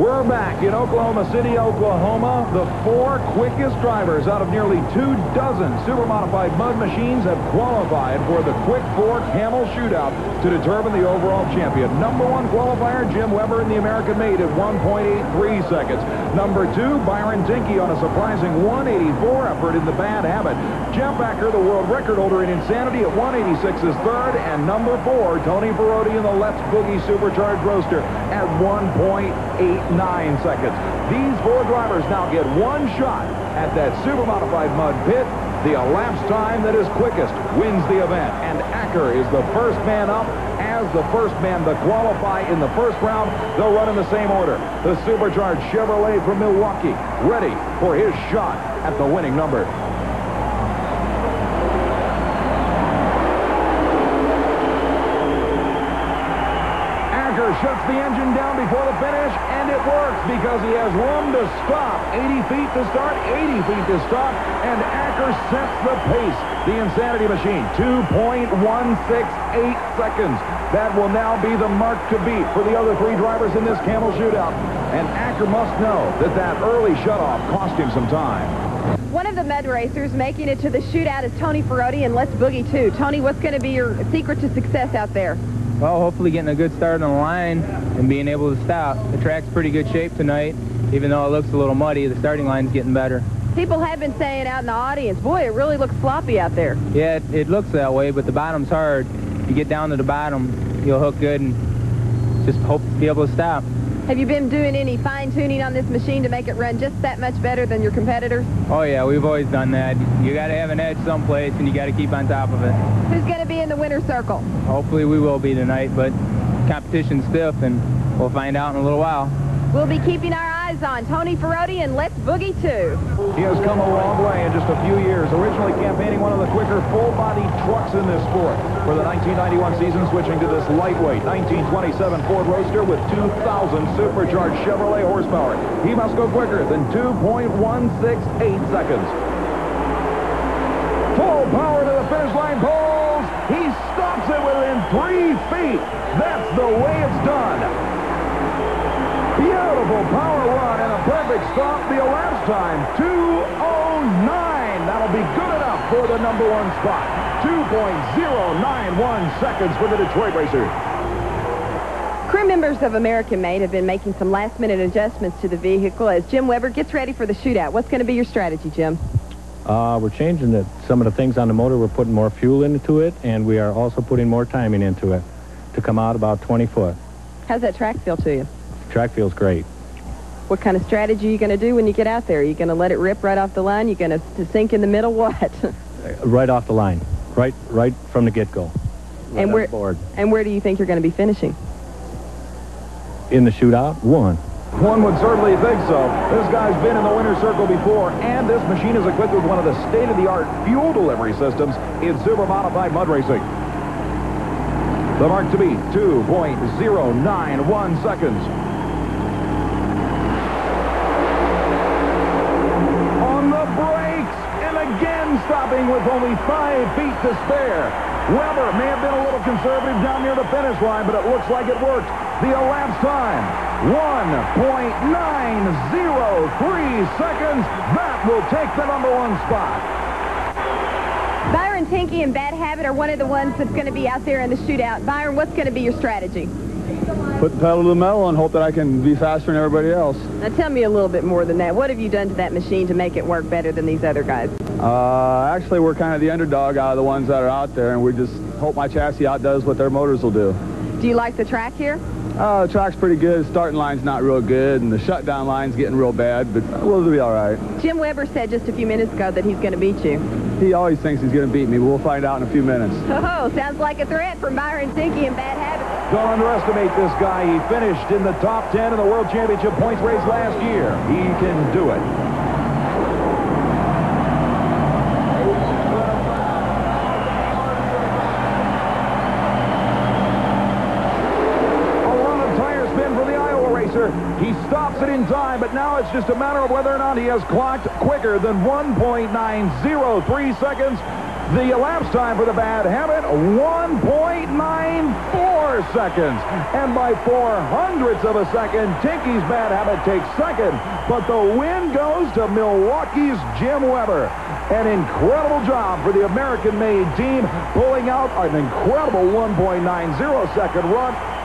We're back in Oklahoma City, Oklahoma. The 4 quickest drivers out of nearly 24 super-modified mud machines have qualified for the Quick 4 Camel Shootout to determine the overall champion. Number 1 qualifier, Jim Weber in the American-made at 1.83 seconds. Number 2, Byron Tinke on a surprising 184 effort in the Bad Habit. Jeff Backer, the world record holder in Insanity at 186 is third. And number 4, Tony Ferroti in the Let's Boogie Supercharged Roadster at 1.89 seconds. These 4 drivers now get 1 shot at that super-modified mud pit. The elapsed time that is quickest wins the event. And Acker is the first man up. As the first man to qualify in the first round, they'll run in the same order. The supercharged Chevrolet from Milwaukee, ready for his shot at the winning number. Shuts the engine down before the finish, and it works because he has room to stop. 80 feet to start, 80 feet to stop, and Acker sets the pace. The Insanity machine, 2.168 seconds. That will now be the mark to beat for the other 3 drivers in this Camel Shootout. And Acker must know that that early shutoff cost him some time. One of the mud racers making it to the shootout is Tony Ferroti and Let's Boogie 2. Tony, what's going to be your secret to success out there? Well, hopefully getting a good start on the line and being able to stop. The track's pretty good shape tonight. Even though it looks a little muddy, the starting line's getting better. People have been saying out in the audience, boy, it really looks sloppy out there. Yeah, it looks that way, but the bottom's hard. If you get down to the bottom, you'll hook good and just hope to be able to stop. Have you been doing any fine-tuning on this machine to make it run just that much better than your competitors? Oh, yeah, we've always done that. You got to have an edge someplace, and you got to keep on top of it. Who's going to be in the winner's circle? Hopefully we will be tonight, but competition's stiff, and we'll find out in a little while. We'll be keeping our eyes on Tony Ferroti and Let's Boogie 2. He has come a long way in just a few years, originally campaigning one of the quicker full-body trucks in this sport. For the 1991 season, switching to this lightweight 1927 Ford Roadster with 2,000 supercharged Chevrolet horsepower. He must go quicker than 2.168 seconds. Full power to the finish line poles. He stops it within 3 feet. That's the way it's done. Beautiful power run and a perfect stop. The elapsed time, 2:09. That'll be good enough for the number 1 spot. 2.091 seconds for the Detroit racer. Crew members of American Made have been making some last-minute adjustments to the vehicle as Jim Weber gets ready for the shootout. What's going to be your strategy, Jim? We're changing some of the things on the motor. We're putting more fuel into it, and we are also putting more timing into it to come out about 20 foot. How's that track feel to you? Track feels great. What kind of strategy are you going to do when you get out there? Are you going to let it rip right off the line? You going to sink in the middle? What? Right off the line. Right from the get-go. Right and where do you think you're going to be finishing? In the shootout, 1. One would certainly think so. This guy's been in the winner's circle before, and this machine is equipped with one of the state-of-the-art fuel delivery systems in super-modified mud racing. The mark to beat, 2.091 seconds. On the brakes, and again stopping with only 5 feet to spare. Weber may have been a little conservative down near the finish line, but it looks like it worked. The elapsed time, 1.903 seconds. That will take the number 1 spot. Byron Tinke and Bad Habit are one of the ones that's going to be out there in the shootout. Byron, what's going to be your strategy? Put the pedal to the metal and hope that I can be faster than everybody else. Now tell me a little bit more than that. What have you done to that machine to make it work better than these other guys? Actually, we're kind of the underdog out of the ones that are out there, and we just hope my chassis outdoes what their motors will do. Do you like the track here? The track's pretty good. The starting line's not real good, and the shutdown line's getting real bad, but we'll be all right. Jim Weber said just a few minutes ago that he's going to beat you. He always thinks he's going to beat me, but we'll find out in a few minutes. Oh, sounds like a threat from Byron Tinke and Bad Habit. Don't underestimate this guy. He finished in the top 10 in the World Championship points race last year. He can do it. He stops it in time, but now it's just a matter of whether or not he has clocked quicker than 1.903 seconds. The elapsed time for the Bad Habit, 1.94 seconds. And by 0.04 of a second, Tinky's Bad Habit takes second. But the win goes to Milwaukee's Jim Weber. An incredible job for the American-made team, pulling out an incredible 1.90 second run